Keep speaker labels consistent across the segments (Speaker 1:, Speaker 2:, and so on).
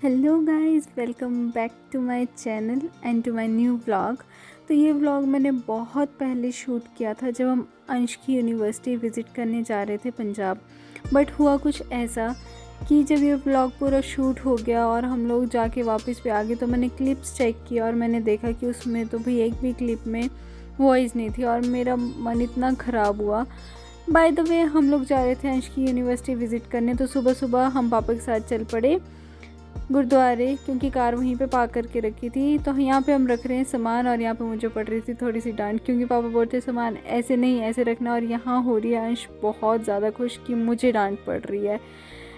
Speaker 1: Hello guys, welcome back to my channel and to my new vlog. तो ये vlog मैंने बहुत पहले शूट किया था जब हम अंश की यूनिवर्सिटी विज़िट करने जा रहे थे पंजाब। बट हुआ कुछ ऐसा कि जब ये व्लॉग पूरा शूट हो गया और हम लोग जाके वापस पे आ गए तो मैंने क्लिप्स चेक किया और मैंने देखा कि उसमें तो भाई एक भी क्लिप में वॉइस नहीं थी और मेरा मन इतना ख़राब हुआ। बाय द वे हम लोग जा रहे थे अंश की यूनिवर्सिटी विज़िट करने, तो सुबह सुबह हम पापा के साथ चल पड़े गुरुद्वारे, क्योंकि कार वहीं पे पार्क करके रखी थी। तो यहाँ पे हम रख रहे हैं सामान और यहाँ पे मुझे पड़ रही थी थोड़ी सी डांट, क्योंकि पापा बोलते सामान ऐसे नहीं ऐसे रखना, और यहाँ हो रही है अंश बहुत ज़्यादा खुश कि मुझे डांट पड़ रही है।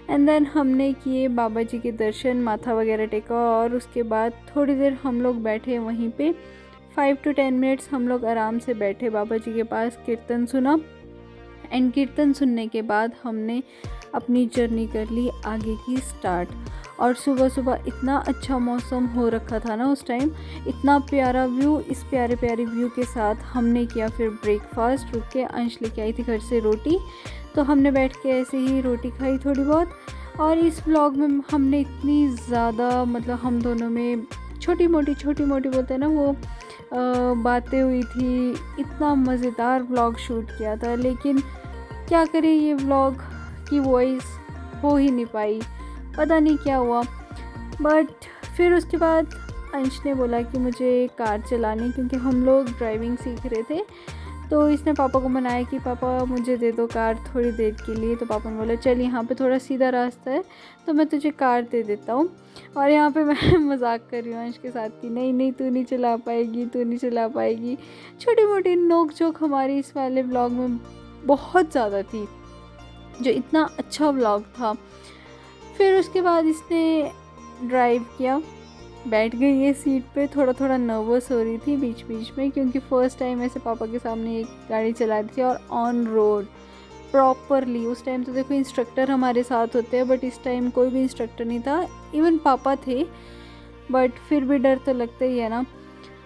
Speaker 1: एंड देन हमने किए बाबा जी के दर्शन, माथा वगैरह टेका और उसके बाद थोड़ी देर हम लोग बैठे वहीं पे। 5 to 10 मिनट्स हम लोग आराम से बैठे बाबा जी के पास, कीर्तन सुना। एंड कीर्तन सुनने के बाद हमने अपनी जर्नी कर ली आगे की स्टार्ट। और सुबह सुबह इतना अच्छा मौसम हो रखा था ना उस टाइम, इतना प्यारा व्यू। इस प्यारे प्यारे व्यू के साथ हमने किया फिर ब्रेकफास्ट। रुक के अंश लेके आई थी घर से रोटी, तो हमने बैठ के ऐसे ही रोटी खाई थोड़ी बहुत। और इस व्लॉग में हमने इतनी ज़्यादा मतलब हम दोनों में छोटी मोटी बोलते हैं ना वो बातें हुई थी। इतना मज़ेदार व्लॉग शूट किया था, लेकिन क्या करें ये व्लॉग की वॉइस हो ही नहीं पाई, पता नहीं क्या हुआ। बट फिर उसके बाद अंश ने बोला कि मुझे कार चलानी, क्योंकि हम लोग ड्राइविंग सीख रहे थे। तो इसने पापा को मनाया कि पापा मुझे दे दो कार थोड़ी देर के लिए। तो पापा ने बोला चल यहाँ पे थोड़ा सीधा रास्ता है तो मैं तुझे कार दे देता हूँ। और यहाँ पे मैं मजाक कर रही हूँ अंश के साथ कि नहीं नहीं तू नहीं चला पाएगी, तू नहीं चला पाएगी। छोटी मोटी नोक झोंक हमारी इस वाले व्लॉग में बहुत ज़्यादा थी, जो इतना अच्छा व्लॉग था। फिर उसके बाद इसने ड्राइव किया, बैठ गई ये सीट पे। थोड़ा थोड़ा नर्वस हो रही थी बीच बीच में, क्योंकि फ़र्स्ट टाइम ऐसे पापा के सामने एक गाड़ी चला रही थी और ऑन रोड प्रॉपरली। उस टाइम तो देखो इंस्ट्रक्टर हमारे साथ होते हैं, बट इस टाइम कोई भी इंस्ट्रक्टर नहीं था, इवन पापा थे, बट फिर भी डर तो लगता ही है ना।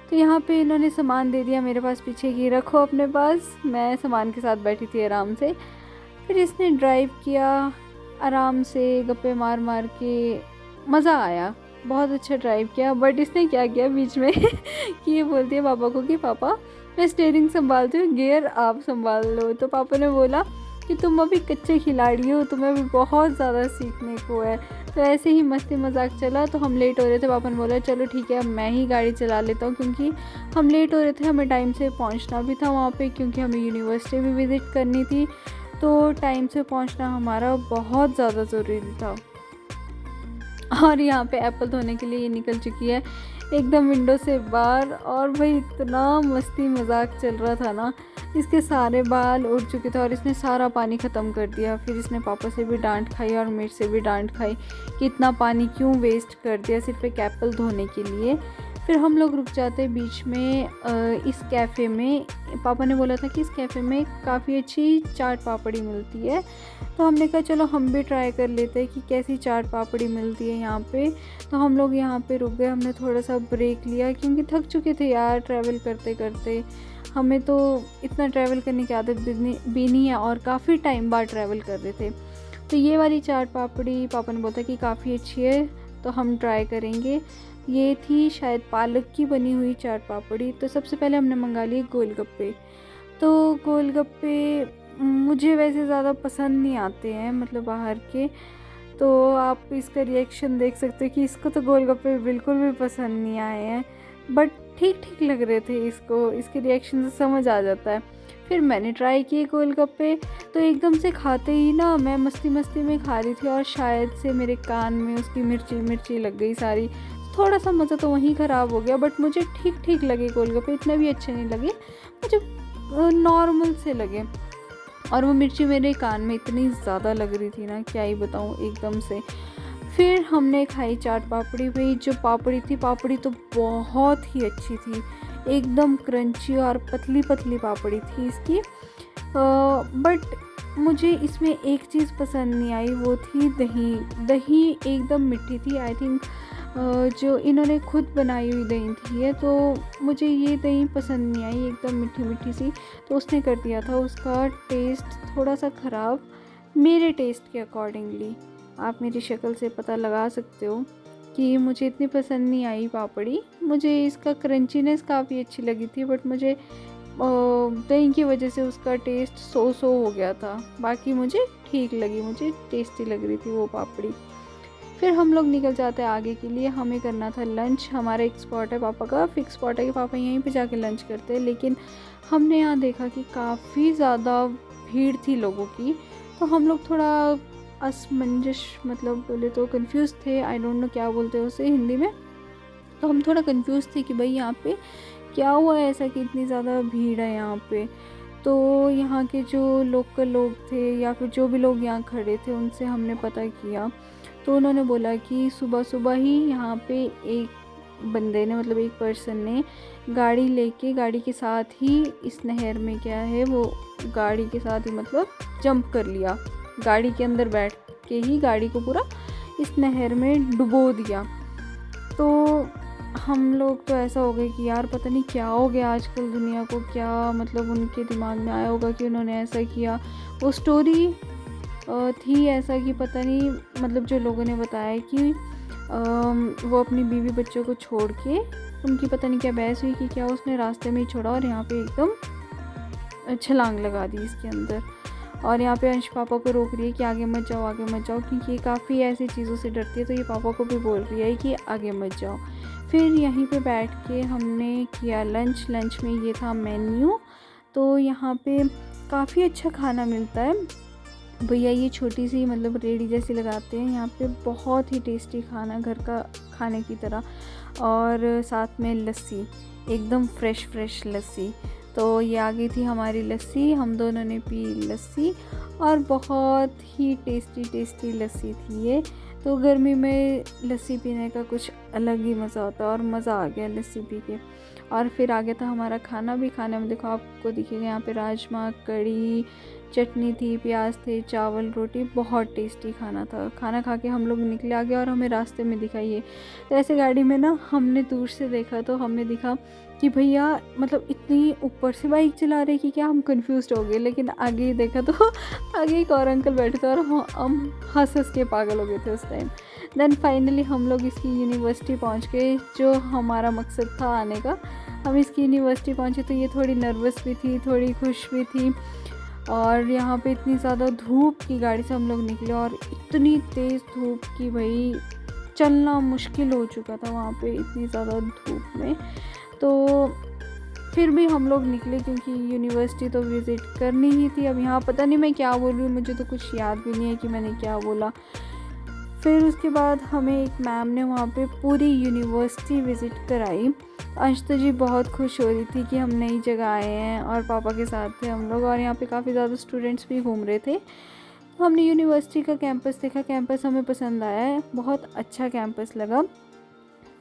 Speaker 1: तो यहाँ पे इन्होंने सामान दे दिया मेरे पास पीछे की रखो अपने पास, मैं सामान के साथ बैठी थी आराम से। फिर इसने ड्राइव किया आराम से, गप्पे मार मार के, मज़ा आया, बहुत अच्छा ड्राइव किया। बट इसने क्या किया बीच में कि ये बोलती है पापा को कि पापा मैं स्टीयरिंग संभालती हूँ, गियर आप संभाल लो। तो पापा ने बोला कि तुम अभी कच्चे खिलाड़ी हो, तुम्हें अभी बहुत ज़्यादा सीखने को है। तो ऐसे ही मस्ती मजाक चला। तो हम लेट हो रहे थे, पापा ने बोला चलो ठीक है मैं ही गाड़ी चला लेता हूँ, क्योंकि हम लेट हो रहे थे, हमें टाइम से पहुँचना भी था वहाँ पे, क्योंकि हमें यूनिवर्सिटी भी विज़िट करनी थी। तो टाइम से पहुँचना हमारा बहुत ज़्यादा ज़रूरी था। और यहाँ पे एप्पल धोने के लिए ये निकल चुकी है एकदम विंडो से बाहर। और भाई इतना मस्ती मजाक चल रहा था ना, इसके सारे बाल उड़ चुके थे और इसने सारा पानी ख़त्म कर दिया। फिर इसने पापा से भी डांट खाई और मेरे से भी डांट खाई कि इतना पानी क्यों वेस्ट कर दिया सिर्फ एक एप्पल धोने के लिए। फिर हम लोग रुक जाते बीच में इस कैफ़े में। पापा ने बोला था कि इस कैफ़े में काफ़ी अच्छी चाट पापड़ी मिलती है। तो हमने कहा चलो हम भी ट्राई कर लेते हैं कि कैसी चाट पापड़ी मिलती है यहाँ पे। तो हम लोग यहाँ पे रुक गए, हमने थोड़ा सा ब्रेक लिया, क्योंकि थक चुके थे यार ट्रैवल करते करते। हमें तो इतना ट्रैवल करने की आदत भी नहीं है और काफ़ी टाइम बाद ट्रैवल कर रहे थे। तो ये वाली चाट पापड़ी पापा ने बोला कि काफ़ी अच्छी है, तो हम ट्राई करेंगे। ये थी शायद पालक की बनी हुई चाट पापड़ी। तो सबसे पहले हमने मंगा लिए गोलगप्पे। तो गोलगप्पे मुझे वैसे ज़्यादा पसंद नहीं आते हैं, मतलब बाहर के। तो आप इसका रिएक्शन देख सकते हो कि इसको तो गोलगप्पे बिल्कुल भी पसंद नहीं आए हैं, बट ठीक ठीक लग रहे थे इसको, इसके रिएक्शन से समझ आ जाता है। फिर मैंने ट्राई किए गोलगप्पे, तो एकदम से खाते ही ना मैं मस्ती मस्ती में खा रही थी और शायद से मेरे कान में उसकी मिर्ची मिर्ची लग गई सारी। थोड़ा सा मज़ा तो वहीं ख़राब हो गया, बट मुझे ठीक ठीक लगे गोलगप्पे, इतने भी अच्छे नहीं लगे मुझे, नॉर्मल से लगे। और वो मिर्ची मेरे कान में इतनी ज़्यादा लग रही थी ना, क्या ही बताऊँ एकदम से। फिर हमने खाई चाट पापड़ी। भाई जो पापड़ी थी, पापड़ी तो बहुत ही अच्छी थी, एकदम क्रंची और पतली पतली पापड़ी थी इसकी। बट मुझे इसमें एक चीज़ पसंद नहीं आई, वो थी दही। दही एकदम मीठी थी, आई थिंक जो इन्होंने खुद बनाई हुई दही थी ये, तो मुझे ये दही पसंद नहीं आई, एकदम मीठी मीठी सी। तो उसने कर दिया था उसका टेस्ट थोड़ा सा ख़राब मेरे टेस्ट के अकॉर्डिंगली। आप मेरी शक्ल से पता लगा सकते हो कि मुझे इतनी पसंद नहीं आई पापड़ी। मुझे इसका क्रंचीनेस काफ़ी अच्छी लगी थी, बट मुझे दही की वजह से उसका टेस्ट सो हो गया था। बाकी मुझे ठीक लगी, मुझे टेस्टी लग रही थी वो पापड़ी। फिर हम लोग निकल जाते हैं आगे के लिए। हमें करना था लंच। हमारा एक स्पॉट है, पापा का फिक्स स्पॉट है कि पापा यहीं पे जाके लंच करते हैं, लेकिन हमने यहाँ देखा कि काफ़ी ज़्यादा भीड़ थी लोगों की। तो हम लोग थोड़ा असमंजस, मतलब बोले तो कंफ्यूज थे, आई डोंट नो क्या बोलते हैं उसे हिंदी में। तो हम थोड़ा कंफ्यूज थे कि भाई यहाँ पे क्या हुआ है ऐसा कि इतनी ज़्यादा भीड़ है यहाँ पे। तो यहाँ के जो लोकल लोग थे या फिर जो भी लोग यहाँ खड़े थे उनसे हमने पता किया, तो उन्होंने बोला कि सुबह सुबह ही यहाँ पे एक बंदे ने, मतलब एक पर्सन ने गाड़ी लेके, गाड़ी के साथ ही इस नहर में क्या है, वो गाड़ी के साथ ही मतलब जंप कर लिया। गाड़ी के अंदर बैठ के ही गाड़ी को पूरा इस नहर में डुबो दिया। तो हम लोग तो ऐसा हो गए कि यार पता नहीं क्या हो गया आजकल दुनिया को, क्या मतलब उनके दिमाग में आया होगा कि उन्होंने ऐसा किया। वो स्टोरी थी ऐसा कि पता नहीं, मतलब जो लोगों ने बताया कि वो अपनी बीवी बच्चों को छोड़ के, उनकी पता नहीं क्या बहस हुई कि क्या उसने रास्ते में ही छोड़ा और यहाँ पे एकदम छलांग लगा दी इसके अंदर। और यहाँ पे अंश पापा को रोक रही है कि आगे मत जाओ, आगे मत जाओ, क्योंकि ये काफ़ी ऐसी चीज़ों से डरती है। तो ये पापा को भी बोल रही है कि आगे मत जाओ। फिर यहीं पे बैठ के हमने किया लंच। लंच में ये था मेन्यू। तो यहाँ पे काफ़ी अच्छा खाना मिलता है। भैया ये छोटी सी मतलब रेडी जैसी लगाते हैं यहाँ पे, बहुत ही टेस्टी खाना, घर का खाने की तरह। और साथ में लस्सी, एकदम फ्रेश लस्सी। तो ये आ गई थी हमारी लस्सी, हम दोनों ने पी लस्सी और बहुत ही टेस्टी लस्सी थी ये। तो गर्मी में लस्सी पीने का कुछ अलग ही मज़ा होता है और मज़ा आ गया लस्सी पी के। और फिर आ गया था हमारा खाना भी। खाने में देखो आपको दिखेगा यहाँ पे राजमा, कढ़ी, चटनी थी, प्याज थे, चावल, रोटी, बहुत टेस्टी खाना था। खाना खा के हम लोग निकले आगे और हमें रास्ते में दिखा ये। तो ऐसे गाड़ी में ना हमने दूर से देखा तो हमें दिखा कि भैया मतलब इतनी ऊपर से बाइक चला रहे कि क्या, हम कंफ्यूज हो गए। लेकिन आगे ही देखा तो आगे एक और अंकल बैठे थे और हम हंस के पागल हो गए थे उस टाइम। देन फाइनली हम लोग इसकी यूनिवर्सिटी पहुंच गए, जो हमारा मकसद था आने का। हम इसकी यूनिवर्सिटी पहुंचे तो ये थोड़ी नर्वस भी थी, थोड़ी खुश भी थी। और यहाँ पे इतनी ज़्यादा धूप की, गाड़ी से हम लोग निकले और इतनी तेज़ धूप की भाई चलना मुश्किल हो चुका था वहाँ पे, इतनी ज़्यादा धूप में। तो फिर भी हम लोग निकले क्योंकि यूनिवर्सिटी तो विज़िट करनी ही थी। अब यहाँ पता नहीं मैं क्या बोल रही हूँ, मुझे तो कुछ याद भी नहीं है कि मैंने क्या बोला। फिर उसके बाद हमें एक मैम ने वहाँ पे पूरी यूनिवर्सिटी विज़िट कराई। अंशिता जी बहुत खुश हो रही थी कि हम नई जगह आए हैं और पापा के साथ थे हम लोग, और यहाँ पे काफ़ी ज़्यादा स्टूडेंट्स भी घूम रहे थे। तो हमने यूनिवर्सिटी का कैंपस देखा, कैंपस हमें पसंद आया है, बहुत अच्छा कैंपस लगा।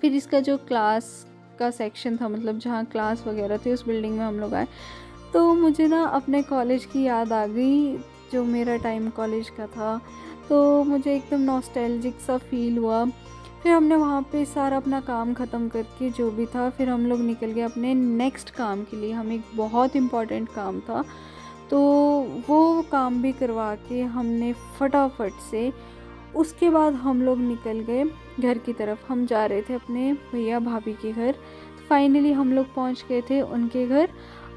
Speaker 1: फिर इसका जो क्लास का सेक्शन था, मतलब जहाँ क्लास वगैरह थे, उस बिल्डिंग में हम लोग आए। तो मुझे ना अपने कॉलेज की याद आ गई, जो मेरा टाइम कॉलेज का था। तो मुझे एकदम नॉस्टैल्जिक सा फील हुआ। फिर हमने वहाँ पे सारा अपना काम ख़त्म करके जो भी था, फिर हम लोग निकल गए अपने नेक्स्ट काम के लिए। हमें एक बहुत इम्पॉर्टेंट काम था, तो वो काम भी करवा के हमने फटाफट से, उसके बाद हम लोग निकल गए घर की तरफ। हम जा रहे थे अपने भैया भाभी के घर। फाइनली हम लोग पहुँच गए थे उनके घर।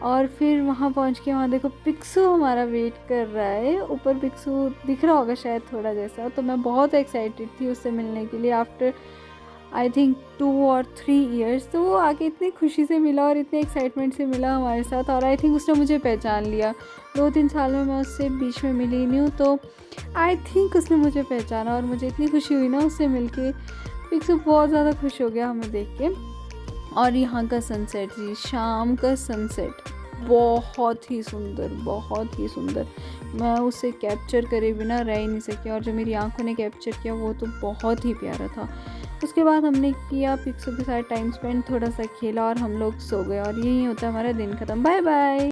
Speaker 1: और फिर वहाँ पहुँच के वहाँ देखो पिक्सू हमारा वेट कर रहा है ऊपर। पिक्सू दिख रहा होगा शायद थोड़ा जैसा। तो मैं बहुत एक्साइटेड थी उससे मिलने के लिए आफ्टर आई थिंक 2 और 3 ईयर्स। तो वो आके इतनी खुशी से मिला और इतने एक्साइटमेंट से मिला हमारे साथ, और आई थिंक उसने मुझे पहचान लिया। 2-3 साल में मैं उससे बीच में मिली नहीं हूँ, तो आई थिंक उसने मुझे पहचाना और मुझे इतनी खुशी हुई ना उससे मिलके। पिक्सू बहुत ज़्यादा खुश हो गया हमें देख के। और यहाँ का सनसेट जी, शाम का सनसेट बहुत ही सुंदर, बहुत ही सुंदर। मैं उसे कैप्चर करे बिना रह ही नहीं सकी, और जो मेरी आंखों ने कैप्चर किया वो तो बहुत ही प्यारा था। उसके बाद हमने किया पिक्सू के साथ टाइम स्पेंड, थोड़ा सा खेला और हम लोग सो गए। और यही होता है हमारा दिन ख़त्म। Bye bye.